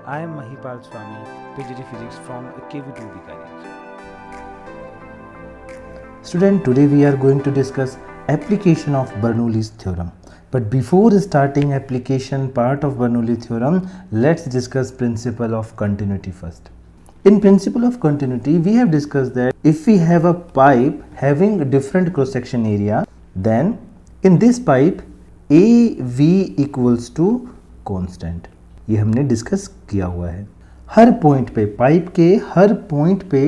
I am Mahipal Swami, PhD Physics from KV2 Bikaner. Student, today we are going to discuss application of Bernoulli's theorem. But before starting application part of Bernoulli theorem, let's discuss principle of continuity first. In principle of continuity, we have discussed that if we have a pipe having different cross section area, then in this pipe AV equals to constant. ये हमने discuss किया हुआ है. हर point पे, pipe के हर point पे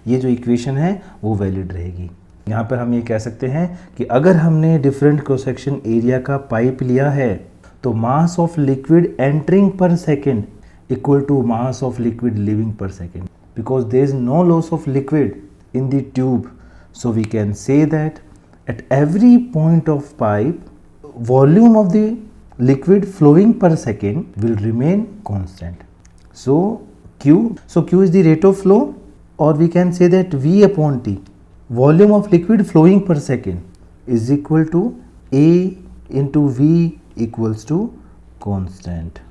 ये जो इक्वेशन है वो वैलिड रहेगी. यहाँ पर हम ये कह सकते हैं कि अगर हमने डिफरेंट क्रॉस सेक्शन एरिया का पाइप लिया है तो मास ऑफ लिक्विड एंटरिंग पर second equal to mass of liquid leaving per second, because there is no loss of liquid in the tube. So we can say that at every point of pipe volume of the liquid flowing per second will remain constant. So Q is the rate of flow, or we can say that V upon T, volume of liquid flowing per second, is equal to A into V equals to constant.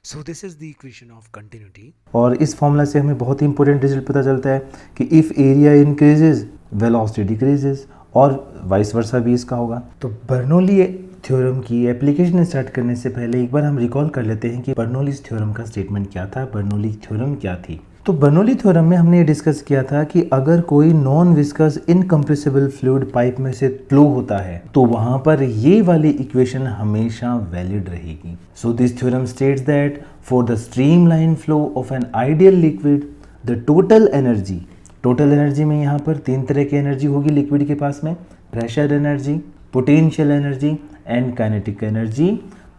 So this is the equation of continuity. और इस formula से हमें बहुत ही important result पता चलता है कि if area increases velocity decreases, और वाइस वर्सा भी इसका होगा. तो बर्नौली थ्योरम की एप्लीकेशन स्टार्ट करने से पहले एक बार हम रिकॉल कर लेते हैं कि बर्नौली थ्योरम का स्टेटमेंट क्या था, बर्नौली थ्योरम क्या थी. तो बर्नौली थ्योरम में हमने ये डिस्कस किया था कि अगर कोई non viscous incompressible fluid pipe में से फ्लो होता है तो वहां पर ये वाली इक्वेशन हमेशा वैलिड रहेगी. So this theorem states that for the streamline flow of an ideal liquid the total energy में यहाँ पर तीन तरह की एनर्जी होगी लिक्विड के पास में: pressure energy, potential energy and kinetic energy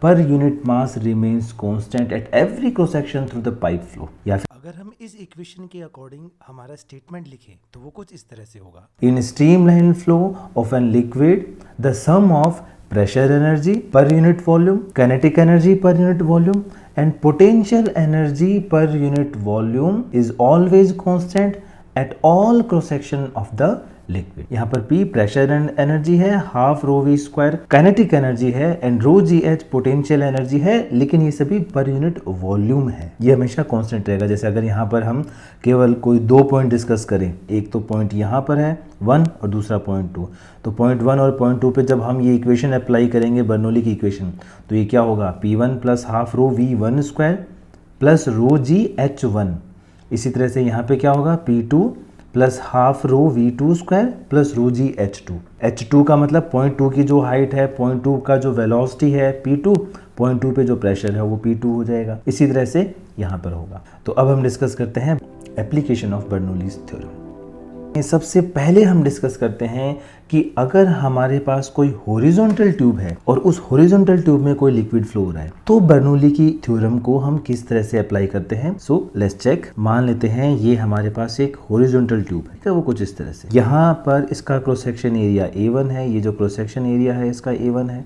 per unit mass remains constant at every cross section through the pipe flow. या अगर हम इस इक्वेशन के अकॉर्डिंग हमारा स्टेटमेंट लिखें तो वो कुछ इस तरह से होगा: in streamline flow of an liquid the sum of pressure energy per unit volume, kinetic energy per unit volume and potential energy per unit volume is always constant at all cross section of the liquid. यहाँ पर P pressure energy है, half rho V square kinetic energy है and rho ji H potential energy है, लेकिन ये सभी per unit volume है. ये हमेशा कांस्टेंट रहेगा. जैसे अगर यहाँ पर हम केवल कोई दो पॉइंट डिस्कस करें, एक तो पॉइंट यहाँ पर है 1 और दूसरा पॉइंट 2, तो पॉइंट 1 और पॉइंट 2 पे जब हम ये इक्वेशन अप्लाई करेंगे बर्नौली की इक्वेशन, तो ये क्या होगा? P1 plus half rho V one square plus rho जी एच वन. इसी तरह से यहाँ पे क्या होगा? P2 plus half rho V2 square plus rho जी H2. H2 का मतलब पॉइंट 2 की जो हाइट है, पॉइंट 2 का जो वेलोसिटी है P2, पॉइंट 2 पे जो प्रेशर है वो P2 हो जाएगा. इसी तरह से यहाँ पर होगा. तो अब हम डिस्कस करते हैं एप्लीकेशन ऑफ बर्नौलीज थ्योरम. सबसे पहले हम डिस्कस करते हैं कि अगर हमारे पास कोई हॉरिजॉन्टल ट्यूब है और उस हॉरिजॉन्टल ट्यूब में कोई लिक्विड फ्लो हो रहा है तो बर्नौली की थ्योरम को हम किस तरह से अप्लाई करते हैं. So let's check. मान लेते हैं ये हमारे पास एक हॉरिजॉन्टल ट्यूब है, वो कुछ इस तरह से. यहाँ पर इसका क्रॉस सेक्शन एरिया A1 है, ये जो क्रॉस सेक्शन एरिया है इसका A1 है.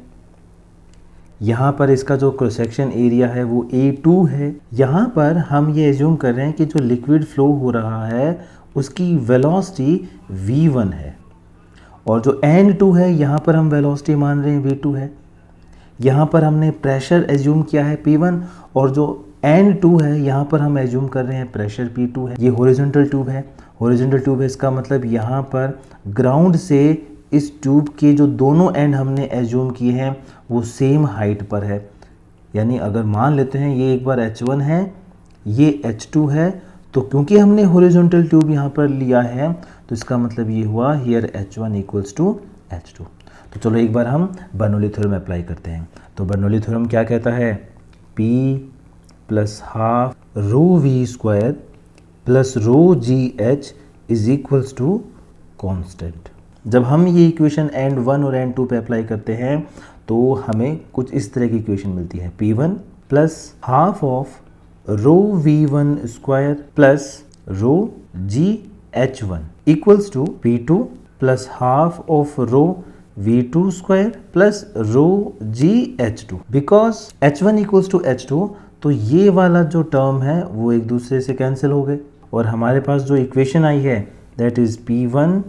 यहाँ पर इसका जो क्रॉस सेक्शन एरिया है वो A2 है. यहाँ पर हम ये एज्यूम कर रहे हैं कि जो लिक्विड फ्लो हो रहा है उसकी वेलोसिटी V1 है, और जो N2 है यहाँ पर हम वेलोसिटी मान रहे हैं V2 है. यहाँ पर हमने प्रेशर एज्यूम किया है P1, और जो N2 है यहाँ पर हम एज्यूम कर रहे हैं प्रेशर P2 है. ये हॉरिजॉन्टल ट्यूब है. हॉरिजॉन्टल ट्यूब है, इसका मतलब यहाँ पर ग्राउंड से इस ट्यूब के जो दोनों एंड हमने एज्यूम किए हैं वो सेम हाइट पर है. यानी अगर मान लेते हैं ये एक बार H1 है, ये H2 है, तो क्योंकि हमने हॉरिजॉन्टल ट्यूब यहाँ पर लिया है तो इसका मतलब ये हुआ here H1 equals to H2. तो चलो एक बार हम बर्नौली थ्योरम अप्लाई करते हैं. तो बर्नौली थ्योरम क्या कहता है? P plus half rho V square plus rho ji h is equals to constant. जब हम ये इक्वेशन एंड 1 और एंड 2 पे अप्लाई करते हैं तो हमें कुछ इस तरह की इक्वेशन मिलती है: P1 plus half of rho V1 square plus rho g H1 equals to P2 plus half of rho V2 square plus rho ji H2. Because H1 equals to H2, तो ये वाला जो टर्म है वो एक दूसरे से कैंसिल हो गए और हमारे पास जो इक्वेशन आई है that is P1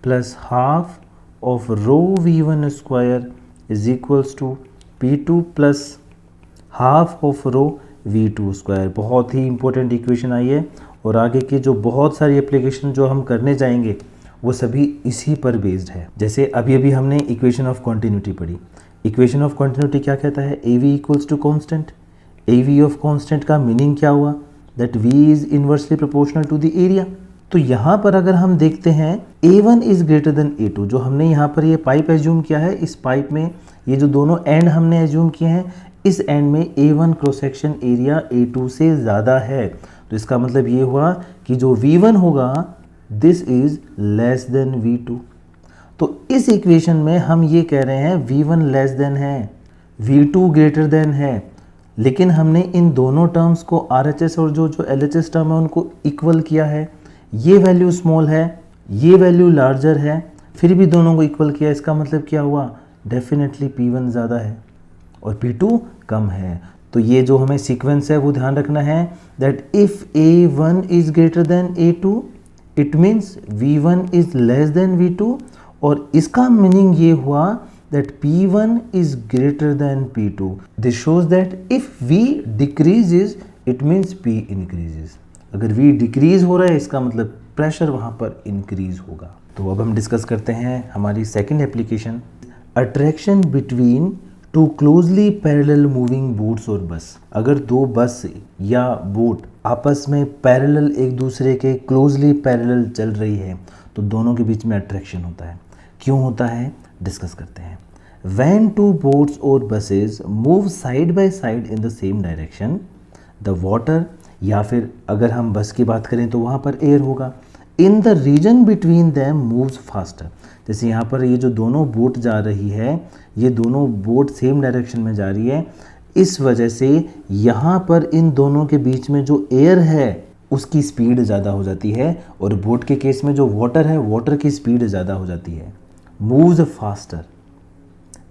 plus half of rho V1 square is equals to P2 plus half of rho v²। बहुत ही इंपॉर्टेंट इक्वेशन आई है और आगे की जो बहुत सारी एप्लीकेशन जो हम करने जाएंगे वो सभी इसी पर बेस्ड है। जैसे अभी अभी हमने इक्वेशन ऑफ कॉन्टिन्यूटी पढ़ी। इक्वेशन ऑफ कॉन्टिन्यूटी क्या कहता है? AV equals to constant. AV of constant का मीनिंग क्या हुआ? That V is inversely proportional to the area. तो यहाँ पर अगर हम देखते हैं A1 is greater than A2, जो हमने यहाँ पर ये पाइप एज्यूम किया है, इस पाइप में ये जो दोनों एंड हमने एज्यूम किए हैं, इस एंड में A1 cross section area A2 से ज़्यादा है। तो इसका मतलब ये हुआ कि जो V1 होगा this is less than V2। तो इस इक्वेशन में हम ये कह रहे हैं V1 लेस देन है, V2 ग्रेटर देन है, लेकिन हमने इन दोनों टर्म्स को RHS और जो LHS टर्म है उनको इक्वल किया है। ये वैल्यू स्मॉल है, ये वैल्यू लार्जर है, फिर भी दोनों को इक्वल किया। इसका मतलब क्या हुआ? डेफिनेटली P1 ज़्यादा है और P2 कम है। तो ये जो हमें सीक्वेंस है वो ध्यान रखना है that if A1 is greater than A2 it means V1 is less than V2, और इसका मीनिंग ये हुआ that P1 is greater than P2. This shows that if V decreases, it means P increases. अगर V decrease हो रहा है इसका मतलब प्रेशर वहाँ पर increase होगा। तो अब हम डिस्कस करते हैं हमारी second application, attraction between two closely parallel moving boats और बस। अगर दो बस या बोट आपस में पैरेलल एक दूसरे के क्लोजली पैरेलल चल रही है तो दोनों के बीच में अट्रैक्शन होता है। क्यों होता है डिस्कस करते हैं। When two boats or buses move side by side in the same direction, the water, या फिर अगर हम बस की बात करें तो वहाँ पर एयर होगा, in the region between them moves faster। जैसे यहाँ पर ये जो दोनों बोट जा रही है, ये दोनों बोट सेम डायरेक्शन में जा रही है, इस वजह से यहाँ पर इन दोनों के बीच में जो एयर है उसकी स्पीड ज़्यादा हो जाती है, और बोट के केस में जो वाटर है, वाटर की स्पीड ज़्यादा हो जाती है, moves faster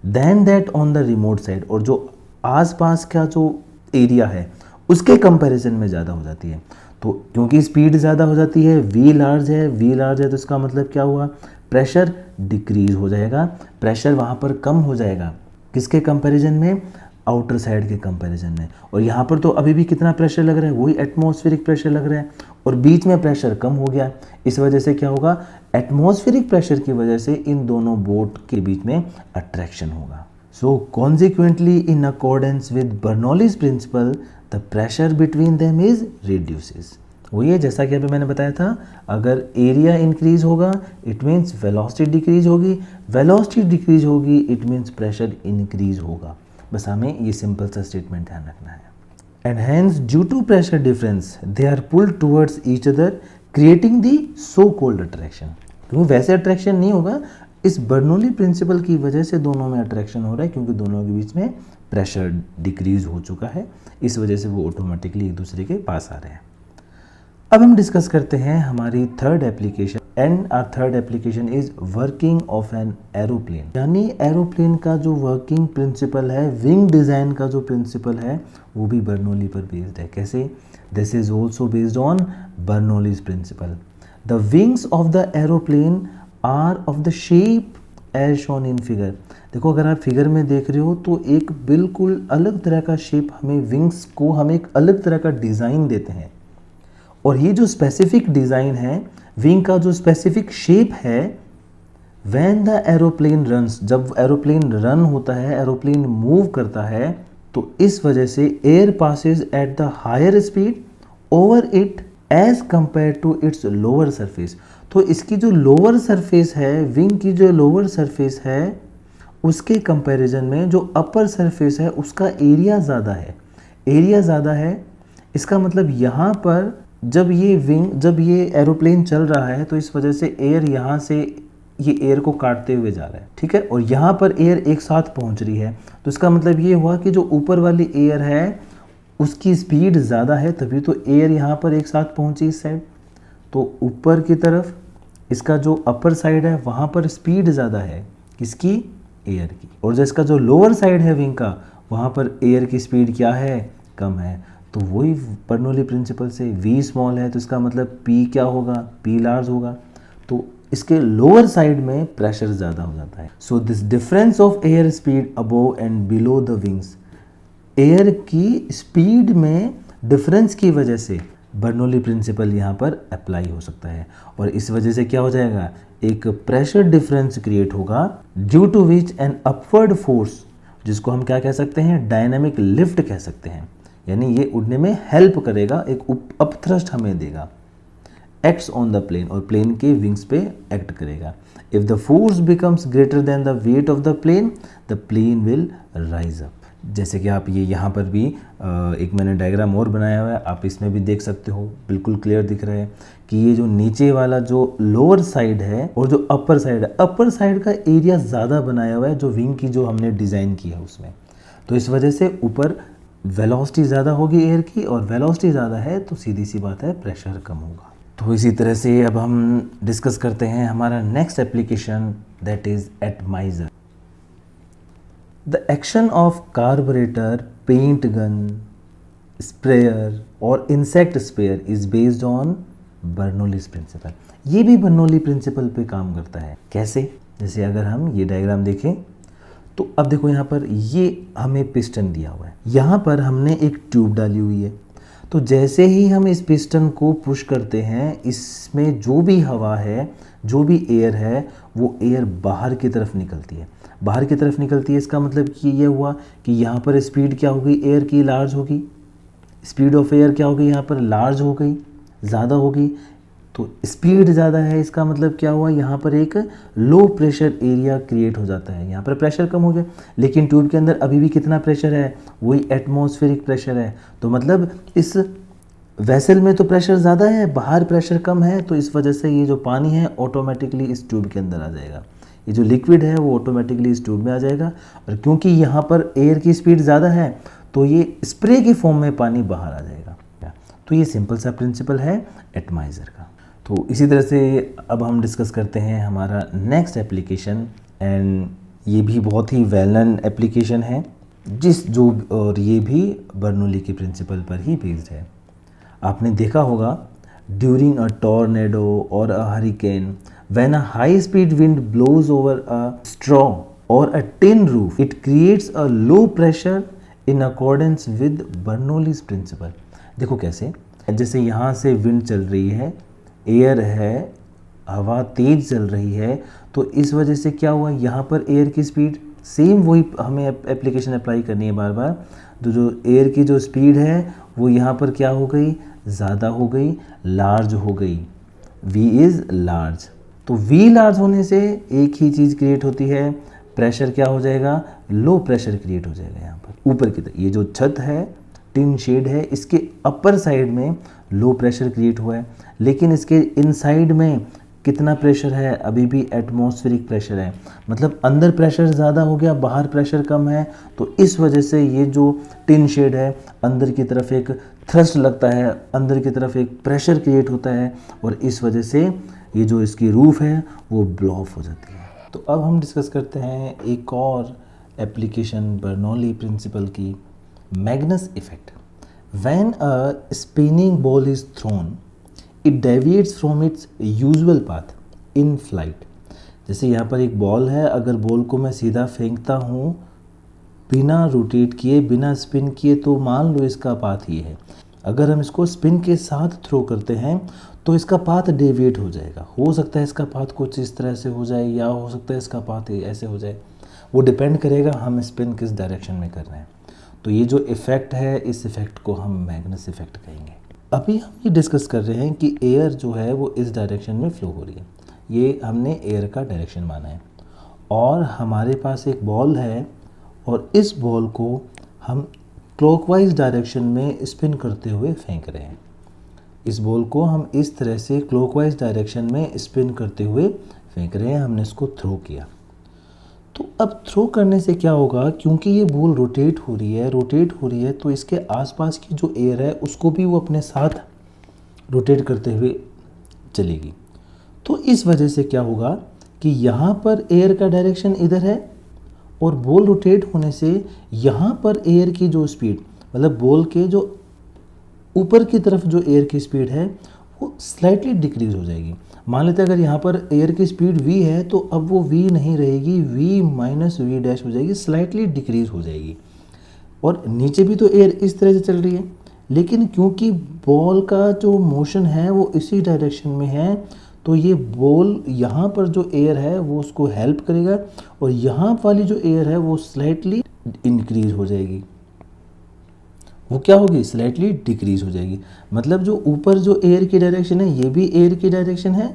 than that on the remote side, और जो आसपास का जो एरिया है उसके कंपैरिजन में ज़्यादा हो जाती है। तो क्योंकि स्पीड ज़्यादा हो जाती है, V लार्ज है, तो इसका मतलब क्या हुआ? प्रेशर डिक्रीज हो जाएगा, प्रेशर वहाँ पर कम हो जाएगा। किसके कंपैरिजन में? आउटर साइड के कंपैरिजन में। और यहाँ पर तो अभी भी कितना प्रेशर लग रहा है? वही एटमॉस्फेरिक प्रेशर लग रहा है, और बीच में प्रेशर कम हो गया। इस वजह से क्या होगा? एटमॉस्फेरिक प्रेशर की वजह से इन दोनों बोट के बीच में अट्रैक्शन होगा। So consequently in accordance with Bernoulli's principle the pressure between them is reduces. वही है जैसा कि अभी मैंने बताया था, अगर एरिया इंक्रीज होगा इट मीन्स वेलोसिटी डिक्रीज होगी, वेलोसिटी डिक्रीज होगी इट मीन्स प्रेशर इंक्रीज होगा। बस हमें ये सिंपल सा स्टेटमेंट ध्यान रखना है। And hence due to pressure difference they are pulled towards each other creating the so called attraction. क्योंकि वैसे अट्रैक्शन नहीं होगा, इस बर्नौली प्रिंसिपल की वजह से दोनों में अट्रैक्शन हो रहा है, क्योंकि दोनों के बीच में प्रेशर डिक्रीज हो चुका है, इस वजह से वो ऑटोमेटिकली एक दूसरे के पास आ रहे हैं। अब हम डिस्कस करते हैं हमारी third application, and our third application is working of an aeroplane. यानी एरोप्लेन का जो वर्किंग प्रिंसिपल है, विंग डिज़ाइन का जो प्रिंसिपल है, वो भी बर्नौली पर बेस्ड है। कैसे? This is also based on Bernoulli's principle. The wings of the aeroplane are of the shape as shown in figure. देखो अगर आप फिगर में देख रहे हो तो एक बिल्कुल अलग तरह का शेप, हमें विंग्स को हम एक अलग तरह का डिज़ाइन देते हैं, और ये जो स्पेसिफिक डिज़ाइन है, विंग का जो स्पेसिफिक शेप है, व्हेन द एरोप्लेन रन्स, जब एरोप्लेन रन होता है, एरोप्लेन मूव करता है, तो इस वजह से air passes at the higher speed over it as compare to its lower surface. तो इसकी जो लोअर सरफेस है, विंग की जो लोअर सरफेस है, उसके कंपैरिजन में जो अपर सरफेस है उसका एरिया ज़्यादा है। एरिया ज़्यादा है, इसका मतलब यहाँ पर जब ये एरोप्लेन चल रहा है तो इस वजह से एयर यहाँ से ये एयर को काटते हुए जा रहा है, ठीक है, और यहाँ पर एयर एक साथ पहुँच रही है। तो इसका मतलब ये हुआ कि जो ऊपर वाली एयर है उसकी स्पीड ज़्यादा है, तभी तो एयर यहाँ पर एक साथ पहुँची इस साइड। तो ऊपर की तरफ इसका जो अपर साइड है वहाँ पर स्पीड ज़्यादा है, किसकी? एयर की। और जो इसका जो लोअर साइड है विंग का, वहाँ पर एयर की स्पीड क्या है? कम है। तो वही बर्नौली प्रिंसिपल से V स्मॉल है तो इसका मतलब P क्या होगा? P लार्ज होगा। तो इसके लोअर साइड में प्रेशर ज़्यादा हो जाता है। So this difference of air speed above and below the wings air की स्पीड में डिफरेंस की वजह से बर्नौली प्रिंसिपल यहाँ पर अप्लाई हो सकता है, और इस वजह से क्या हो जाएगा, एक प्रेशर डिफरेंस क्रिएट होगा due to which an upward force, जिसको हम क्या कह सकते हैं, डायनामिक लिफ्ट कह सकते हैं, यानी ये उड़ने में हेल्प करेगा, एक अपथ्रस्ट हमें देगा, एक्ट्स ऑन द प्लेन, और प्लेन के विंग्स पे एक्ट करेगा। If the force becomes greater than the weight of the plane will rise up. जैसे कि आप ये यहाँ पर भी एक मैंने डायग्राम और बनाया हुआ है, आप इसमें भी देख सकते हो, बिल्कुल क्लियर दिख रहा है कि ये जो नीचे वाला जो लोअर साइड है और जो अपर साइड है, अपर साइड का एरिया ज़्यादा बनाया हुआ है जो विंग की जो हमने डिज़ाइन की है उसमें, तो इस वजह से ऊपर वेलोसिटी ज़्यादा होगी एयर की, और वेलोसिटी ज़्यादा है तो सीधी सी बात है प्रेशर कम होगा। तो इसी तरह से अब हम डिस्कस करते हैं हमारा next application, that is atomiser. The action of carburetor, paint gun, sprayer और insect sprayer is based on Bernoulli's principle। ये भी बर्नौली प्रिंसिपल पे काम करता है। कैसे? जैसे अगर हम ये डायग्राम देखें तो अब देखो यहाँ पर ये हमें पिस्टन दिया हुआ है, यहाँ पर हमने एक ट्यूब डाली हुई है, तो जैसे ही हम इस पिस्टन को पुश करते हैं, इसमें जो भी हवा है, जो भी एयर है, वो एयर बाहर की तरफ निकलती है। बाहर की तरफ निकलती है, इसका मतलब कि ये हुआ कि यहाँ पर स्पीड क्या होगी, एयर की लार्ज होगी, स्पीड ऑफ एयर क्या होगी, यहाँ पर लार्ज हो गई, ज़्यादा होगी, तो स्पीड ज़्यादा है, इसका मतलब क्या हुआ, यहाँ पर एक लो प्रेशर एरिया क्रिएट हो जाता है, यहाँ पर प्रेशर कम हो गया, लेकिन ट्यूब के अंदर अभी भी कितना प्रेशर है, वही एटमॉस्फेरिक प्रेशर है, तो मतलब इस वेसल में तो प्रेशर ज़्यादा है, बाहर प्रेशर कम है, तो इस वजह से ये जो पानी है ऑटोमेटिकली इस ट्यूब के अंदर आ जाएगा, ये जो लिक्विड है वो ऑटोमेटिकली इस ट्यूब में आ जाएगा, और क्योंकि यहाँ पर एयर की स्पीड ज़्यादा है तो ये स्प्रे की फॉर्म में पानी बाहर आ जाएगा। तो ये सिंपल सा प्रिंसिपल है एटमाइज़र का। तो इसी तरह से अब हम डिस्कस करते हैं हमारा नेक्स्ट एप्लीकेशन, एंड ये भी बहुत ही वेल नोन एप्लीकेशन है और ये भी बर्नौली के प्रिंसिपल पर ही बेस्ड है। आपने देखा होगा ड्यूरिंग अ टॉर्नेडो और अ hurricane, when a high speed wind blows over a straw or a tin roof, it creates a low pressure in accordance with Bernoulli's principle। देखो कैसे, जैसे यहाँ से विंड चल रही है, एयर है, हवा तेज चल रही है, तो इस वजह से क्या हुआ, यहाँ पर एयर की स्पीड सेम वही हमें एप्लीकेशन अप्लाई करनी है बार बार, तो जो एयर की जो स्पीड है वो यहाँ पर क्या हो गई, ज़्यादा हो गई, लार्ज हो गई, V इज़ लार्ज। तो V लार्ज होने से एक ही चीज़ क्रिएट होती है, प्रेशर क्या हो जाएगा, लो प्रेशर क्रिएट हो जाएगा यहाँ पर ऊपर की तरफ। ये जो छत है, टिन शेड है, इसके अपर साइड में लो प्रेशर क्रिएट हुआ है, लेकिन इसके इनसाइड में कितना प्रेशर है, अभी भी एटमॉस्फेरिक प्रेशर है, मतलब अंदर प्रेशर ज़्यादा हो गया, बाहर प्रेशर कम है, तो इस वजह से ये जो टिन शेड है अंदर की तरफ एक थ्रस्ट लगता है, अंदर की तरफ एक प्रेशर क्रिएट होता है, और इस वजह से ये जो इसकी रूफ है वो ब्लो ऑफ हो जाती है। तो अब हम डिस्कस करते हैं एक और एप्लीकेशन बर्नौली प्रिंसिपल की, Magnus effect. When a spinning ball is throne, it deviates from its usual path in flight. जैसे यहाँ पर एक बॉल है, अगर बॉल को मैं सीधा फेंकता हूँ बिना रोटेट किए, बिना स्पिन किए, तो मान लो इसका पाथ ये है। अगर हम इसको स्पिन के साथ थ्रो करते हैं तो इसका पाथ डेविएट हो जाएगा, हो सकता है इसका पाथ कुछ इस तरह से हो जाए, या हो सकता है इसका पाथ ऐसे हो जाए, वो डिपेंड करेगा हम स्पिन किस डायरेक्शन में कर रहे हैं। तो ये जो इफ़ेक्ट है, इस इफ़ेक्ट को हम मैग्नस इफ़ेक्ट कहेंगे। अभी हम ये डिस्कस कर रहे हैं कि एयर जो है वो इस डायरेक्शन में फ्लो हो रही है, ये हमने एयर का डायरेक्शन माना है, और हमारे पास एक बॉल है, और इस बॉल को हम क्लॉकवाइज डायरेक्शन में स्पिन करते हुए फेंक रहे हैं। इस बॉल को हम इस तरह से क्लॉकवाइज डायरेक्शन में स्पिन करते हुए फेंक रहे हैं, हमने इसको थ्रो किया। तो अब थ्रो करने से क्या होगा, क्योंकि ये बॉल रोटेट हो रही है, तो इसके आसपास की जो एयर है उसको भी वो अपने साथ रोटेट करते हुए चलेगी। तो इस वजह से क्या होगा कि यहाँ पर एयर का डायरेक्शन इधर है, और बॉल रोटेट होने से यहाँ पर एयर की जो स्पीड, मतलब बॉल के जो ऊपर की तरफ जो एयर की स्पीड है वो स्लाइटली डिक्रीज हो जाएगी। मान लेते हैं अगर यहाँ पर एयर की स्पीड v है, तो अब वो v नहीं रहेगी, v माइनस v डैश हो जाएगी, स्लाइटली डिक्रीज हो जाएगी। और नीचे भी तो एयर इस तरह से चल रही है, लेकिन क्योंकि बॉल का जो मोशन है वो इसी डायरेक्शन में है, तो ये बॉल यहाँ पर जो एयर है वो उसको हेल्प करेगा और यहाँ वाली जो एयर है वो स्लाइटली इंक्रीज हो जाएगी। वो क्या होगी? स्लाइटली डिक्रीज हो जाएगी। मतलब जो ऊपर जो एयर की डायरेक्शन है ये भी एयर की डायरेक्शन है,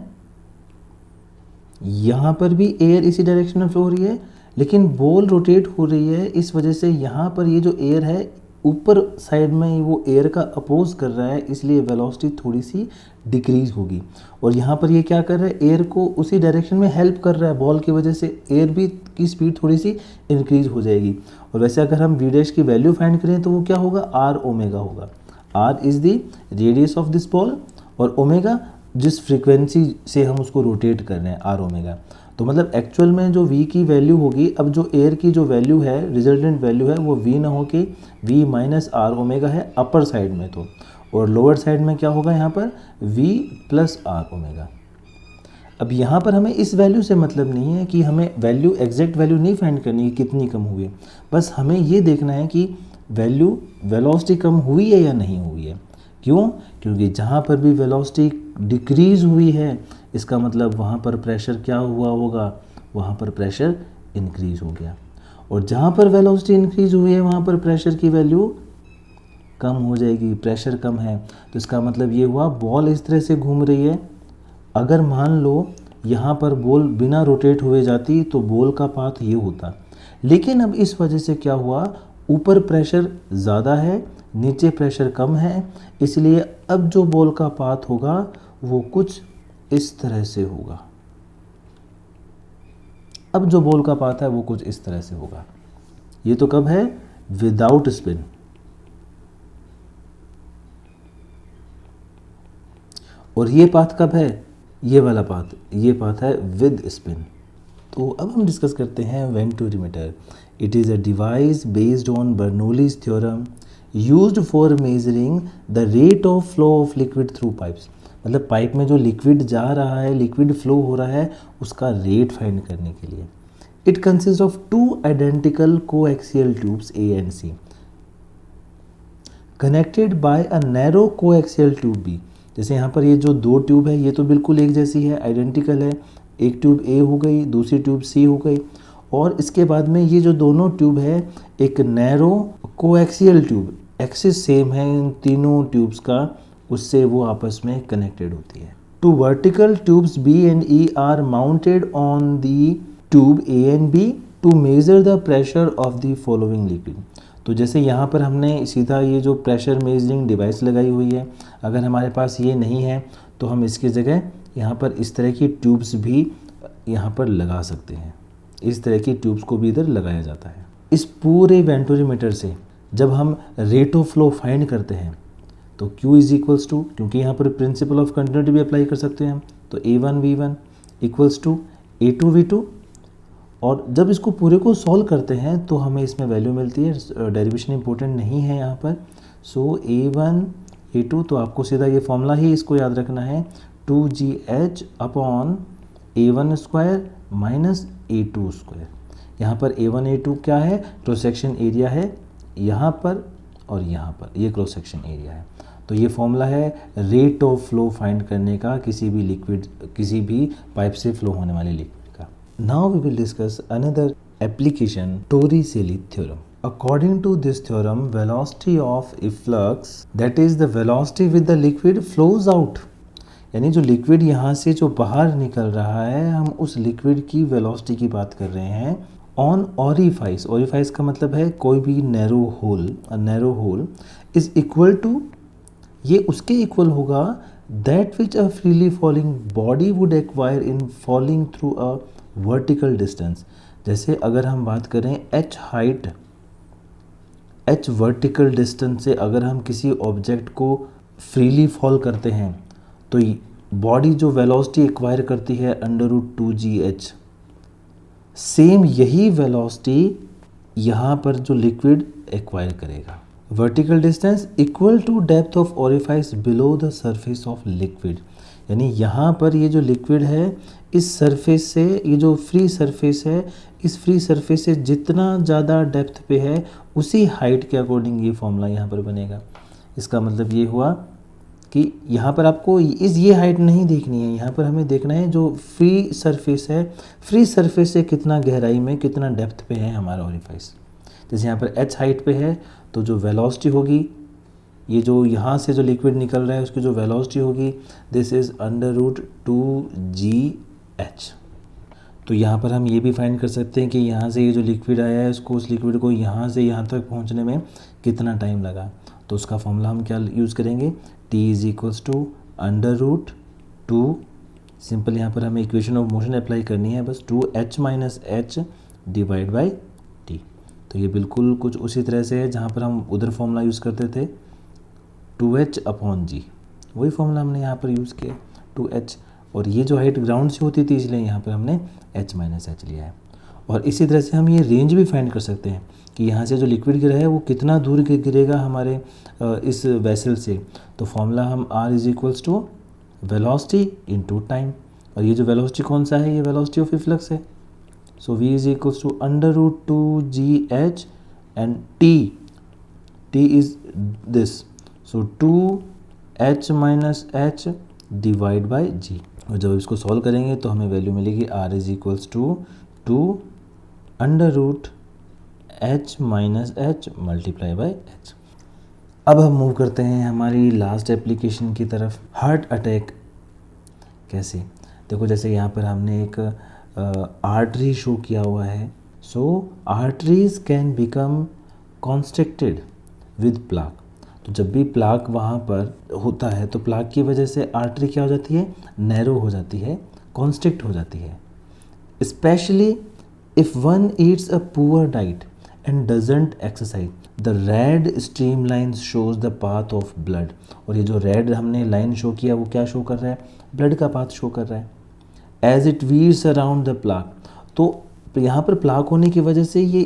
यहाँ पर भी एयर इसी डायरेक्शन में फ्लो हो रही है, लेकिन बॉल रोटेट हो रही है, इस वजह से यहाँ पर ये जो एयर है ऊपर साइड में वो एयर का अपोज कर रहा है, इसलिए वेलोसिटी थोड़ी सी डिक्रीज होगी। और यहाँ पर ये क्या कर रहा है? एयर को उसी डायरेक्शन में हेल्प कर रहा है, बॉल की वजह से एयर भी की स्पीड थोड़ी सी इंक्रीज हो जाएगी। और वैसे अगर हम वी डैश की वैल्यू फाइंड करें तो वो क्या होगा? आर ओमेगा होगा। R is the radius of this ball और ओमेगा जिस फ्रीक्वेंसी से हम उसको रोटेट कर रहे हैं, आर ओमेगा। तो मतलब एक्चुअल में जो v की वैल्यू होगी, अब जो एयर की जो वैल्यू है, रिजल्टेंट वैल्यू है, वो v ना हो के v माइनस आर ओमेगा है अपर साइड में, तो और लोअर साइड में क्या होगा? यहाँ पर v प्लस आर ओमेगा। अब यहाँ पर हमें इस वैल्यू से मतलब नहीं है कि हमें वैल्यू एग्जैक्ट वैल्यू नहीं फाइंड करनी है कितनी कम हुई है, बस हमें ये देखना है कि वैल्यू वेलोसिटी कम हुई है या नहीं हुई है। क्यों? क्योंकि जहाँ पर भी वेलोसिटी डिक्रीज हुई है इसका मतलब वहाँ पर प्रेशर क्या हुआ होगा? वहाँ पर प्रेशर इंक्रीज हो गया। और जहाँ पर वेलोसिटी इंक्रीज हुई है वहाँ पर प्रेशर की वैल्यू कम हो जाएगी, प्रेशर कम है, तो इसका मतलब ये हुआ बॉल इस तरह से घूम रही है। अगर मान लो यहाँ पर बॉल बिना रोटेट हुए जाती तो बॉल का पाथ ये होता, लेकिन अब इस वजह से क्या हुआ? ऊपर प्रेशर ज़्यादा है, नीचे प्रेशर कम है, इसलिए अब जो बॉल का पाथ होगा वो कुछ इस तरह से होगा। अब जो बॉल का पाथ है वो कुछ इस तरह से होगा। ये तो कब है? Without spin. और ये पाथ कब है? ये वाला पाथ, ये पाथ है विद स्पिन। तो अब हम डिस्कस करते हैं venturimeter. It is a device based on Bernoulli's theorem used for measuring the rate of flow of liquid through pipes. मतलब पाइप में जो लिक्विड जा रहा है, लिक्विड फ्लो हो रहा है, उसका रेट फाइंड करने के लिए। It consist of two identical coaxial tubes A and C connected by a narrow coaxial tube B. जैसे यहाँ पर ये जो दो ट्यूब है ये तो बिल्कुल एक जैसी है, आइडेंटिकल है। एक ट्यूब ए हो गई, दूसरी ट्यूब सी हो गई, और इसके बाद में ये जो दोनों ट्यूब है एक narrow coaxial tube, axis same है इन तीनों ट्यूब्स का, उससे वो आपस में कनेक्टेड होती है। Two vertical tubes B and E are mounted on the tube A and B to measure the pressure of the following liquid. तो जैसे यहाँ पर हमने सीधा ये जो प्रेशर मेजरिंग डिवाइस लगाई हुई है, अगर हमारे पास ये नहीं है तो हम इसकी जगह यहाँ पर इस तरह की ट्यूब्स भी यहाँ पर लगा सकते हैं। इस तरह की ट्यूब्स को भी इधर लगाया जाता है। इस पूरे वेंटूरीमीटर से जब हम रेट ऑफ फ्लो फाइंड करते हैं तो Q इज इक्वल्स टू, क्योंकि यहाँ पर प्रिंसिपल ऑफ कंटिन्यूटी भी अप्लाई कर सकते हैं हम, तो A1V1 इक्वल्स टू A2V2। और जब इसको पूरे को सॉल्व करते हैं तो हमें इसमें वैल्यू मिलती है, डेरिवेशन इंपॉर्टेंट नहीं है यहाँ पर। सो A1 A2, तो आपको सीधा ये फॉर्मूला ही इसको याद रखना है, 2GH upon A1 square minus A2 square. यहाँ पर A1 A2 क्या है? क्रॉस सेक्शन एरिया है यहाँ पर और यहाँ पर, ये क्रॉस सेक्शन एरिया है। तो ये फॉर्मूला है रेट ऑफ फ्लो फाइंड करने का किसी भी लिक्विड, किसी भी पाइप से फ्लो होने वाले लिक्विड का। Now we will discuss another application, Torricelli theorem. According to this theorem, velocity of efflux, that is the velocity with the liquid flows out, यानी जो लिक्विड यहाँ से जो बाहर निकल रहा है, हम उस लिक्विड की वेलोसिटी की बात कर रहे हैं ऑन ओरिफाइस। ओरिफाइस का मतलब है कोई भी narrow hole. A narrow hole is equal to, ये उसके इक्वल होगा that which a freely falling body would acquire in falling through a vertical distance. जैसे अगर हम बात करें h height, h vertical distance से अगर हम किसी ऑब्जेक्ट को फ्रीली फॉल करते हैं तो बॉडी जो वेलोसिटी एक्वायर करती है √2GH, सेम यही वेलोसिटी यहाँ पर जो लिक्विड एक्वायर करेगा। Vertical distance equal to depth of orifice below the surface of liquid, यानी यहाँ पर ये जो लिक्विड है इस सरफेस से, ये जो फ्री सरफेस है, इस फ्री सरफेस से जितना ज़्यादा डेप्थ पे है उसी हाइट के अकॉर्डिंग ये फॉर्मूला यहाँ पर बनेगा। इसका मतलब ये हुआ कि यहाँ पर आपको ये हाइट नहीं देखनी है, यहाँ पर हमें देखना है जो फ्री सरफेस है, फ्री सरफेस से कितना गहराई में, कितना डेप्थ पे है हमारा ओरिफाइस। जैसे यहाँ पर h हाइट पे है तो जो वेलोसिटी होगी, ये जो यहाँ से जो लिक्विड निकल रहा है उसकी जो वेलोसिटी होगी, दिस इज़ √2GH। तो यहाँ पर हम ये भी फाइंड कर सकते हैं कि यहाँ से ये जो लिक्विड आया है उसको, उस लिक्विड को यहाँ से यहाँ तक पहुँचने में कितना टाइम लगा। तो उसका फॉर्मूला हम क्या यूज़ करेंगे, T is equals to √2, simple यहाँ पर हमें इक्वेशन ऑफ मोशन अप्लाई करनी है बस, 2h minus h divide by t। तो ये बिल्कुल कुछ उसी तरह से है जहाँ पर हम उधर फॉर्मूला यूज़ करते थे 2h/g, वही फॉर्मूला हमने यहाँ पर यूज़ किया 2h, और ये जो हाइट ग्राउंड से होती थी इसलिए यहाँ पर हमने h माइनस h लिया है। और इसी तरह से हम ये रेंज भी फाइंड कर सकते हैं कि यहाँ से जो लिक्विड गिरा है वो कितना दूर गिरेगा हमारे इस वेसल से। तो फॉर्मूला हम r is equals to velocity into time, और ये जो वेलोसिटी कौन सा है, ये वेलोसिटी ऑफ रिफ्लक्स है। So v is equals to √2GH and t is this, so 2h minus h divide by g। और जब इसको सॉल्व करेंगे तो हमें वैल्यू मिलेगी r is equals to 2√h minus h multiply by h। अब हम मूव करते हैं हमारी लास्ट एप्लीकेशन की तरफ, हार्ट अटैक। कैसे, देखो जैसे यहाँ पर हमने एक आर्टरी शो किया हुआ है। So arteries can become constricted with plaque. तो जब भी प्लाक वहाँ पर होता है तो प्लाक की वजह से आर्टरी क्या हो जाती है, नैरो हो जाती है, कॉन्स्ट्रिक्ट हो जाती है। Specially if one Yeats a poor diet and doesn't exercise, the red stream line shows the path of blood. और ये जो रेड हमने लाइन शो किया वो क्या शो कर रहा है, ब्लड का पाथ शो कर रहा है। As it weaves around the plaque, तो यहाँ पर प्लाक होने की वजह से ये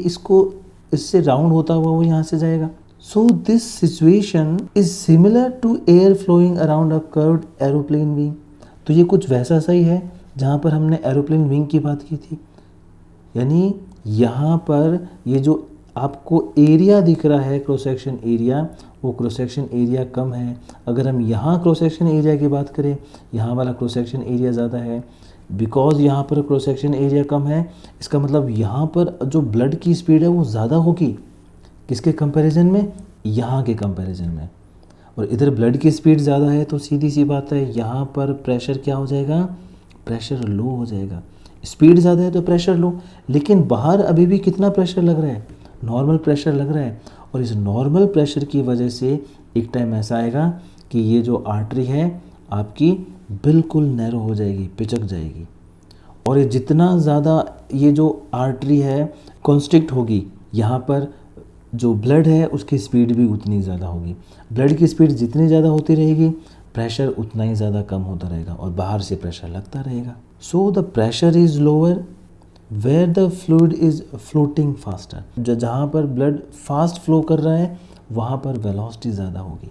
इससे राउंड होता हुआ वो यहाँ से जाएगा। So this situation is similar to air flowing around a curved aeroplane wing. तो ये कुछ वैसा सा ही है जहाँ पर हमने एरोप्लेन विंग की बात की थी, यानी यहाँ पर ये जो आपको एरिया दिख रहा है, क्रॉस सेक्शन एरिया, वो क्रॉस सेक्शन एरिया कम है। अगर हम यहाँ क्रॉस सेक्शन एरिया की बात करें, यहाँ वाला क्रॉस सेक्शन एरिया ज़्यादा है। बिकॉज यहाँ पर क्रॉस सेक्शन एरिया कम है, इसका मतलब यहाँ पर जो ब्लड की स्पीड है वो ज़्यादा होगी, किसके कंपैरिजन में, यहाँ के कंपैरिजन में। और इधर ब्लड की स्पीड ज़्यादा है तो सीधी सी बात है यहाँ पर प्रेशर क्या हो जाएगा, प्रेशर लो हो जाएगा। स्पीड ज़्यादा है तो प्रेशर लो, लेकिन बाहर अभी भी कितना प्रेशर लग रहा है, नॉर्मल प्रेशर लग रहा है। और इस नॉर्मल प्रेशर की वजह से एक टाइम ऐसा आएगा कि ये जो आर्टरी है आपकी बिल्कुल नैरो हो जाएगी, पिचक जाएगी। और ये जितना ज़्यादा ये जो आर्टरी है कॉन्स्ट्रिक्ट होगी, यहाँ पर जो ब्लड है उसकी स्पीड भी उतनी ज़्यादा होगी। ब्लड की स्पीड जितनी ज़्यादा होती रहेगी, प्रेशर उतना ही ज़्यादा कम होता रहेगा और बाहर से प्रेशर लगता रहेगा। So the pressure is lower where the fluid is floating faster. जहाँ पर ब्लड फास्ट फ्लो कर रहा है वहाँ पर वेलोसिटी ज़्यादा होगी।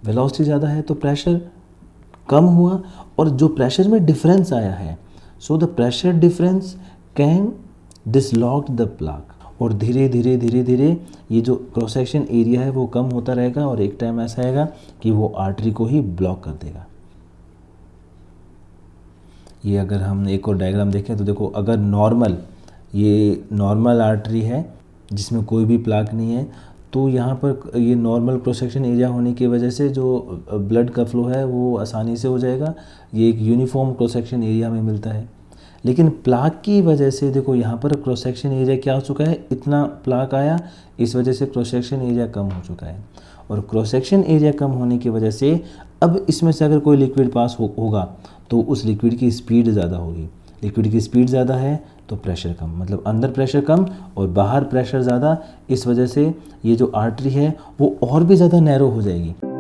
वेलोसिटी ज़्यादा है तो प्रेशर कम हुआ, और जो प्रेशर में डिफरेंस आया है, so the pressure difference can dislodge the plaque. और धीरे धीरे धीरे धीरे ये जो क्रॉस सेक्शन एरिया है वो कम होता रहेगा और एक टाइम ऐसा आएगा कि वो आर्टरी को ही ब्लॉक कर देगा। ये अगर हम एक और डायग्राम देखें तो देखो, अगर ये नॉर्मल आर्टरी है जिसमें कोई भी प्लाक नहीं है, तो यहाँ पर ये नॉर्मल क्रॉस सेक्शन एरिया होने की वजह से जो ब्लड का फ्लो है वो आसानी से हो जाएगा। ये एक यूनिफॉर्म क्रॉस सेक्शन एरिया में मिलता है। लेकिन प्लाक की वजह से देखो यहाँ पर क्रॉस सेक्शन एरिया क्या हो चुका है, इतना प्लाक आया, इस वजह से क्रॉस सेक्शन एरिया कम हो चुका है। और क्रॉस सेक्शन एरिया कम होने की वजह से अब इसमें से अगर कोई लिक्विड पास होगा तो उस लिक्विड की स्पीड ज़्यादा होगी। लिक्विड की स्पीड ज़्यादा है तो प्रेशर कम, मतलब अंदर प्रेशर कम और बाहर प्रेशर ज़्यादा। इस वजह से ये जो आर्टरी है वो और भी ज़्यादा नैरो हो जाएगी।